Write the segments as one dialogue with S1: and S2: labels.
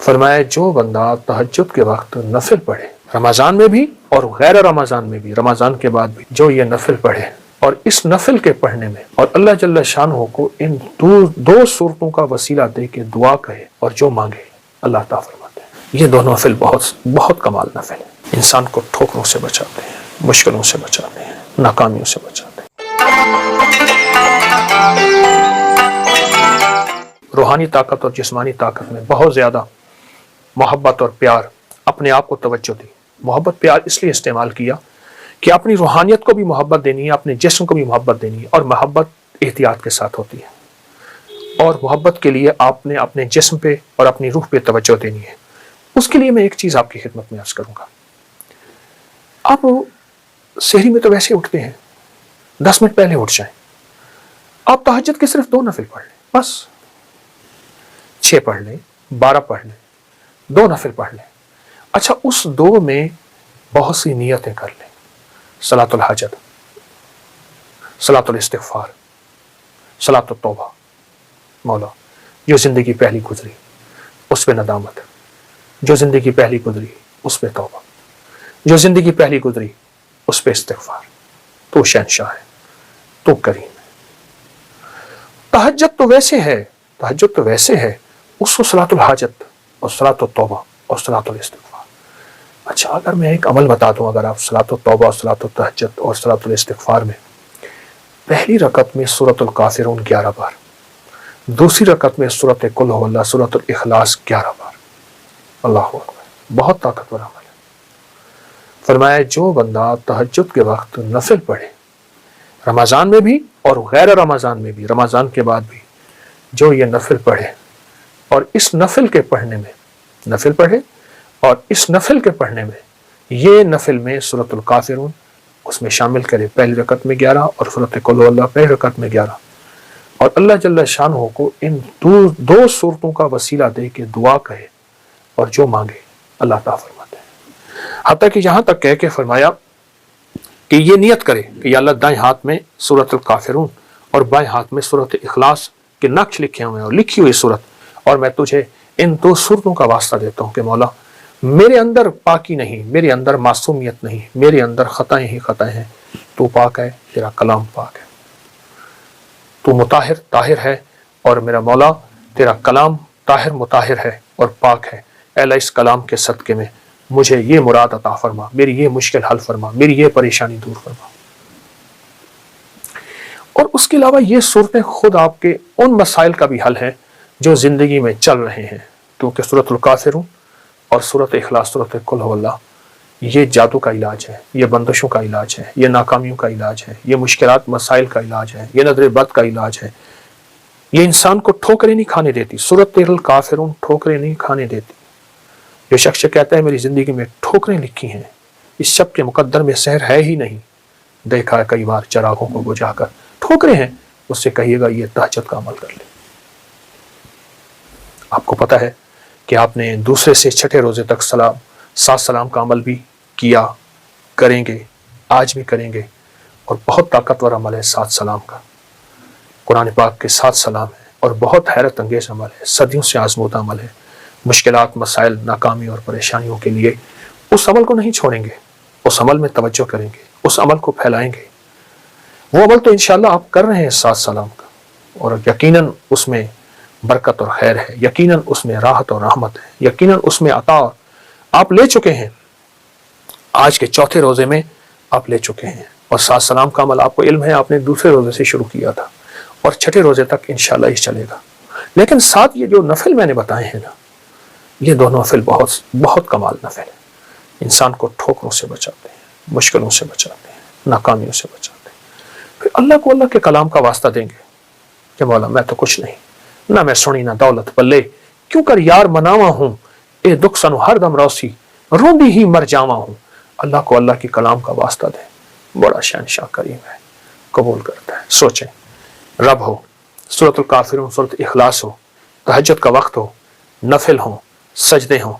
S1: فرمایا جو بندہ تہجد کے وقت نفل پڑھے، رمضان میں بھی اور غیر رمضان میں بھی، رمضان کے بعد بھی، جو یہ نفل پڑھے اور اس نفل کے پڑھنے میں اور اللہ جل شانہ کو ان دو صورتوں کا وسیلہ دے کے دعا کہے اور جو مانگے، اللہ تعالیٰ فرماتے ہیں یہ دونوں نفل بہت کمال نفل ہیں، انسان کو ٹھوکروں سے بچاتے ہیں، مشکلوں سے بچاتے ہیں، ناکامیوں سے بچاتے ہیں۔ روحانی طاقت اور جسمانی طاقت میں بہت زیادہ محبت اور پیار، اپنے آپ کو توجہ دی۔ محبت پیار اس لیے استعمال کیا کہ اپنی روحانیت کو بھی محبت دینی ہے، اپنے جسم کو بھی محبت دینی ہے، اور محبت احتیاط کے ساتھ ہوتی ہے، اور محبت کے لیے آپ نے اپنے جسم پہ اور اپنی روح پہ توجہ دینی ہے۔ اس کے لیے میں ایک چیز آپ کی خدمت میں عرض کروں گا۔ آپ سحری میں تو ویسے اٹھتے ہیں، 10 منٹ پہلے اٹھ جائیں، آپ تہجد کے صرف 2 نفل پڑھ لیں، بس 6 پڑھ لیں، 12 پڑھ لیں، 2 نفل پڑھ لیں۔ اچھا اس 2 میں بہت سی نیتیں کر لیں، صلاۃ الحاجت، صلاۃ الاستغفار، صلاۃ التوبہ۔ مولا جو زندگی پہلی گزری اس پہ ندامت، جو زندگی پہلی گزری اس پہ توبہ، جو زندگی پہلی گزری اس پہ استغفار۔ تو شہنشاہ ہے، تو کریم ہے۔ تہجد تو ویسے ہے، تہجد تو ویسے ہے، اس کو صلاۃ الحاجت اور صلاۃ التوبہ اور صلاۃ الاستغفار۔ اچھا اگر میں ایک عمل بتا دوں، اگر آپ صلاۃ التوبہ اور صلاۃ التہجد اور صلاۃ الاستغفار میں پہلی رکعت میں سورۃ الکافرون 11 بار، دوسری رکعت میں سورۃ قل هو اللہ، سورۃ الاخلاص 11 بار، اللہ اکبر، بہت طاقتور عمل ہے۔ فرمایا جو بندہ تہجد کے وقت نفل پڑھے، رمضان میں بھی اور غیر رمضان میں بھی، رمضان کے بعد بھی، جو یہ نفل پڑھے اور اس نفل کے پڑھنے میں، نفل پڑھے اور اس نفل کے پڑھنے میں، یہ نفل میں سورۃ الکافرون اس میں شامل کرے، پہلی رکعت میں 11 اور سورۃ قل اللہ پہلی رکعت میں 11، اور اللہ جل شانہ کو ان 2 صورتوں کا وسیلہ دے کے دعا کہے اور جو مانگے، اللہ تعالیٰ فرماتے ہیں۔ حتیٰ کہ یہاں تک کہہ کے فرمایا کہ یہ نیت کرے کہ یا اللہ دائیں ہاتھ میں سورۃ الکافرون اور بائیں ہاتھ میں سورۃ اخلاص کے نقش لکھے ہوئے ہیں اور لکھی ہوئی صورت، اور میں تجھے ان 2 صورتوں کا واسطہ دیتا ہوں کہ مولا میرے اندر پاکی نہیں، میرے اندر معصومیت نہیں، میرے اندر خطائیں ہی خطائیں ہیں، تو پاک ہے، تیرا کلام پاک ہے، تو مطہر طاہر ہے، اور میرا مولا تیرا کلام طاہر مطہر ہے اور پاک ہے۔ اے اللہ اس کلام کے صدقے میں مجھے یہ مراد عطا فرما، میری یہ مشکل حل فرما، میری یہ پریشانی دور فرما۔ اور اس کے علاوہ یہ صورتیں خود آپ کے ان مسائل کا بھی حل ہے جو زندگی میں چل رہے ہیں، کیونکہ سورۃ الکافرون اور سورۃ اخلاص، سورۃ قل هو اللہ، یہ جادو کا علاج ہے، یہ بندشوں کا علاج ہے، یہ ناکامیوں کا علاج ہے، یہ مشکلات مسائل کا علاج ہے، یہ نظر بد کا علاج ہے، یہ انسان کو ٹھوکریں نہیں کھانے دیتی۔ سورۃ الکافرون ٹھوکریں نہیں کھانے دیتی۔ جو شخص کہتا ہے میری زندگی میں ٹھوکریں لکھی ہیں، اس شب کے مقدر میں سحر ہے ہی نہیں، دیکھا ہے کئی بار چراغوں کو بجھا کر، ٹھوکریں ہیں، اس سے کہیے گا یہ تہجد کا عمل کر لے۔ آپ کو پتہ ہے کہ آپ نے دوسرے سے چھٹے روزے تک 7 سلام کا عمل بھی کیا، کریں گے، آج بھی کریں گے، اور بہت طاقتور عمل ہے 7 سلام کا۔ قرآن پاک کے 7 سلام ہیں اور بہت حیرت انگیز عمل ہے، صدیوں سے آزمودہ عمل ہے۔ مشکلات، مسائل، ناکامی اور پریشانیوں کے لیے اس عمل کو نہیں چھوڑیں گے، اس عمل میں توجہ کریں گے، اس عمل کو پھیلائیں گے۔ وہ عمل تو انشاءاللہ آپ کر رہے ہیں 7 سلام کا، اور یقیناً اس میں برکت اور خیر ہے، یقیناً اس میں راحت اور رحمت ہے، یقیناً اس میں عطا آپ لے چکے ہیں۔ آج کے 4تھے روزے میں آپ لے چکے ہیں، اور 7 سلام کا عمل آپ کو علم ہے آپ نے دوسرے روزے سے شروع کیا تھا، اور چھٹے روزے تک انشاءاللہ یہ چلے گا۔ لیکن ساتھ یہ جو نفل میں نے بتائے ہیں نا، یہ دونوں نفل بہت کمال نفل ہیں، انسان کو ٹھوکروں سے بچاتے ہیں، مشکلوں سے بچاتے ہیں، ناکامیوں سے بچاتے ہیں۔ پھر اللہ کو اللہ کے کلام کا واسطہ دیں گے کہ مولا میں تو کچھ نہیں، نہ میں سنی نہ دولت پلے، کیوں کر یار مناوا ہوں، اے دکھ سنو ہر دم روسی، روندی ہی مر جاوا ہوں۔ اللہ کو اللہ کے کلام کا واسطہ دیں، بڑا شہنشاہ کریم ہے، قبول کرتا ہے۔ سوچیں، رب ہو، سورۃ الکافرون، سورۃ اخلاص ہو، تہجد کا وقت ہو، نفل ہوں، سجدے ہوں،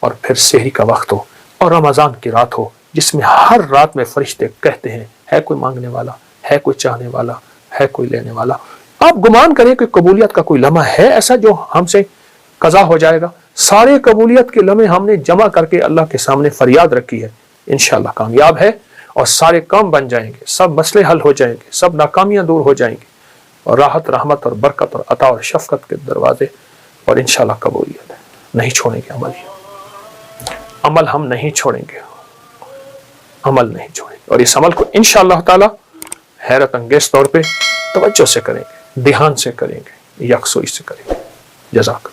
S1: اور پھر سحری کا وقت ہو، اور رمضان کی رات ہو، جس میں ہر رات میں فرشتے کہتے ہیں ہے کوئی مانگنے والا، ہے کوئی چاہنے والا، ہے کوئی لینے والا۔ آپ گمان کریں کہ قبولیت کا کوئی لمحہ ہے ایسا جو ہم سے قضا ہو جائے گا؟ سارے قبولیت کے لمحے ہم نے جمع کر کے اللہ کے سامنے فریاد رکھی ہے، انشاءاللہ کامیاب ہے اور سارے کام بن جائیں گے، سب مسئلے حل ہو جائیں گے، سب ناکامیاں دور ہو جائیں گی اور راحت، رحمت اور برکت اور عطا اور شفقت کے دروازے اور انشاءاللہ قبولیت ہے۔ نہیں چھوڑیں گے عمل ہم نہیں چھوڑیں گے، عمل نہیں چھوڑیں گے، اور اس عمل کو انشاءاللہ تعالی حیرت انگیز طور پہ توجہ سے کریں گے، دھیان سے کریں گے، یکسوئی سے کریں گے۔ جزاک